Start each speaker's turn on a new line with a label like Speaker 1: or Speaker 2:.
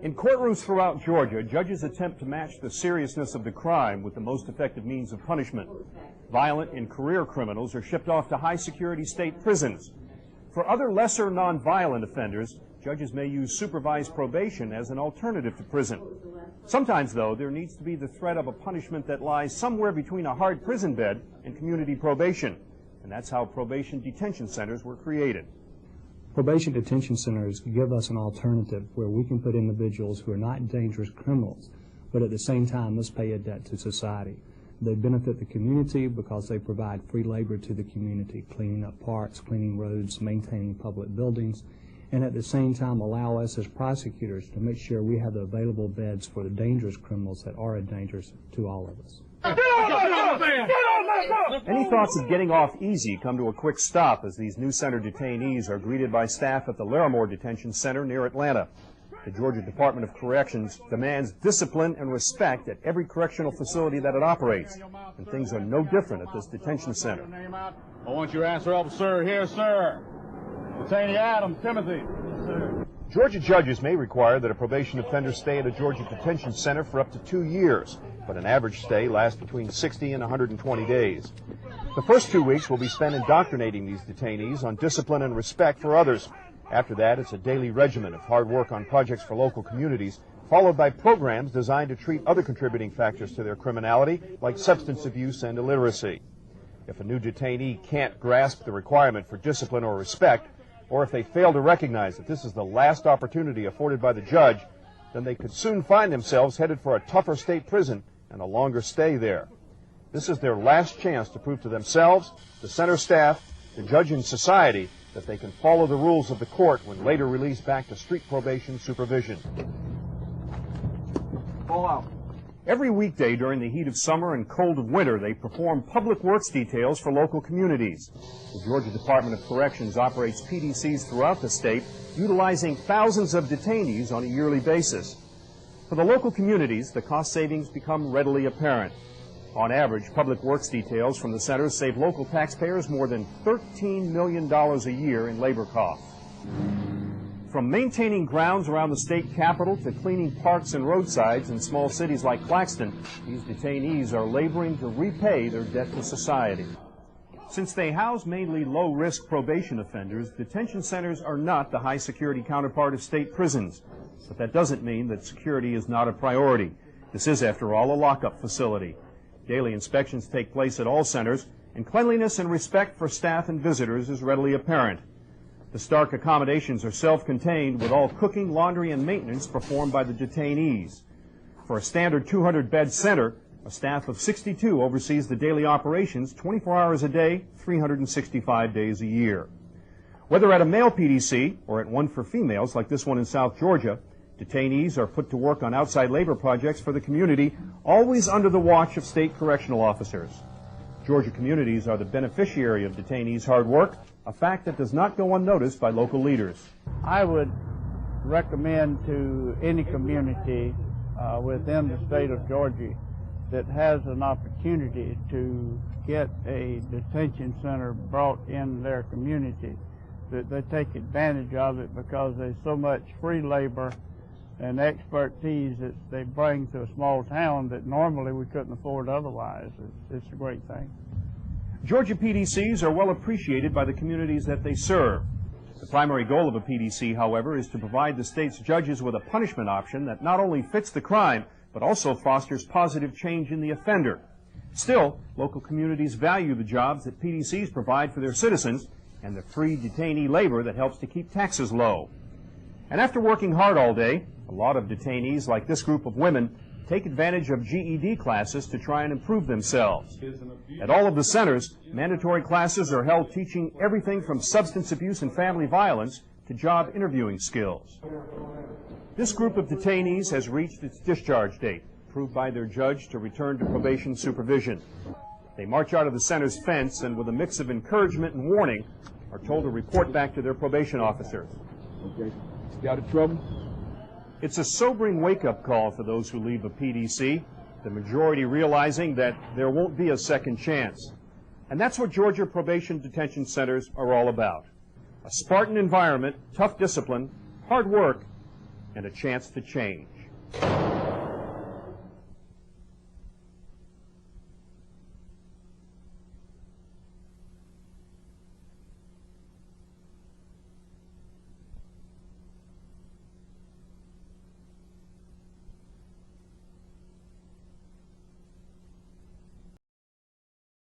Speaker 1: In courtrooms throughout Georgia, judges attempt to match the seriousness of the crime with the most effective means of punishment. Violent and career criminals are shipped off to high-security state prisons. For other lesser nonviolent offenders, judges may use supervised probation as an alternative to prison. Sometimes, though, there needs to be the threat of a punishment that lies somewhere between a hard prison bed and community probation. And that's how probation detention centers were created.
Speaker 2: Probation detention centers give us an alternative where we can put individuals who are not dangerous criminals, but at the same time must pay a debt to society. They benefit the community because they provide free labor to the community, cleaning up parks, cleaning roads, maintaining public buildings, and at the same time allow us as prosecutors to make sure we have the available beds for the dangerous criminals that are a danger to all of us.
Speaker 1: Any thoughts of getting off easy come to a quick stop as these new center detainees are greeted by staff at the Larimore Detention Center near Atlanta. The Georgia Department of Corrections demands discipline and respect at every correctional facility that it operates, and things are no different at this detention center.
Speaker 3: I want your answer up, sir. Here, sir. Detainee Adams, Timothy. Yes, sir.
Speaker 1: Georgia judges may require that a probation offender stay at a Georgia detention center for up to 2 years, but an average stay lasts between 60 and 120 days. The first 2 weeks will be spent indoctrinating these detainees on discipline and respect for others. After that, it's a daily regimen of hard work on projects for local communities, followed by programs designed to treat other contributing factors to their criminality, like substance abuse and illiteracy. If a new detainee can't grasp the requirement for discipline or respect, or if they fail to recognize that this is the last opportunity afforded by the judge, then they could soon find themselves headed for a tougher state prison and a longer stay there. This is their last chance to prove to themselves, the center staff, the judge, and society that they can follow the rules of the court when later released back to street probation supervision.
Speaker 3: Pull out.
Speaker 1: Every weekday during the heat of summer and cold of winter, they perform public works details for local communities. The Georgia Department of Corrections operates PDCs throughout the state, utilizing thousands of detainees on a yearly basis. For the local communities, the cost savings become readily apparent. On average, public works details from the centers save local taxpayers more than $13 million a year in labor costs. From maintaining grounds around the state capitol to cleaning parks and roadsides in small cities like Claxton, these detainees are laboring to repay their debt to society. Since they house mainly low-risk probation offenders, detention centers are not the high-security counterpart of state prisons. But that doesn't mean that security is not a priority. This is, after all, a lockup facility. Daily inspections take place at all centers, and cleanliness and respect for staff and visitors is readily apparent. The Stark accommodations are self-contained, with all cooking, laundry, and maintenance performed by the detainees. For a standard 200-bed center, a staff of 62 oversees the daily operations 24 hours a day, 365 days a year. Whether at a male PDC or at one for females like this one in South Georgia, detainees are put to work on outside labor projects for the community, always under the watch of state correctional officers. Georgia communities are the beneficiary of detainees' hard work, a fact that does not go unnoticed by local leaders.
Speaker 4: I would recommend to any community within the state of Georgia that has an opportunity to get a detention center brought in their community, that they take advantage of it, because there's so much free labor and expertise that they bring to a small town that normally we couldn't afford otherwise. It's a great thing.
Speaker 1: Georgia PDCs are well appreciated by the communities that they serve. The primary goal of a PDC, however, is to provide the state's judges with a punishment option that not only fits the crime, but also fosters positive change in the offender. Still, local communities value the jobs that PDCs provide for their citizens and the free detainee labor that helps to keep taxes low. And after working hard all day, a lot of detainees, like this group of women, take advantage of GED classes to try and improve themselves. At all of the centers, mandatory classes are held teaching everything from substance abuse and family violence to job interviewing skills. This group of detainees has reached its discharge date, approved by their judge to return to probation supervision. They march out of the center's fence and, with a mix of encouragement and warning, are told to report back to their probation officers.
Speaker 3: Okay. Stay out of trouble.
Speaker 1: It's a sobering wake-up call for those who leave a PDC, the majority realizing that there won't be a second chance. And that's what Georgia probation detention centers are all about. A Spartan environment, tough discipline, hard work, and a chance to change.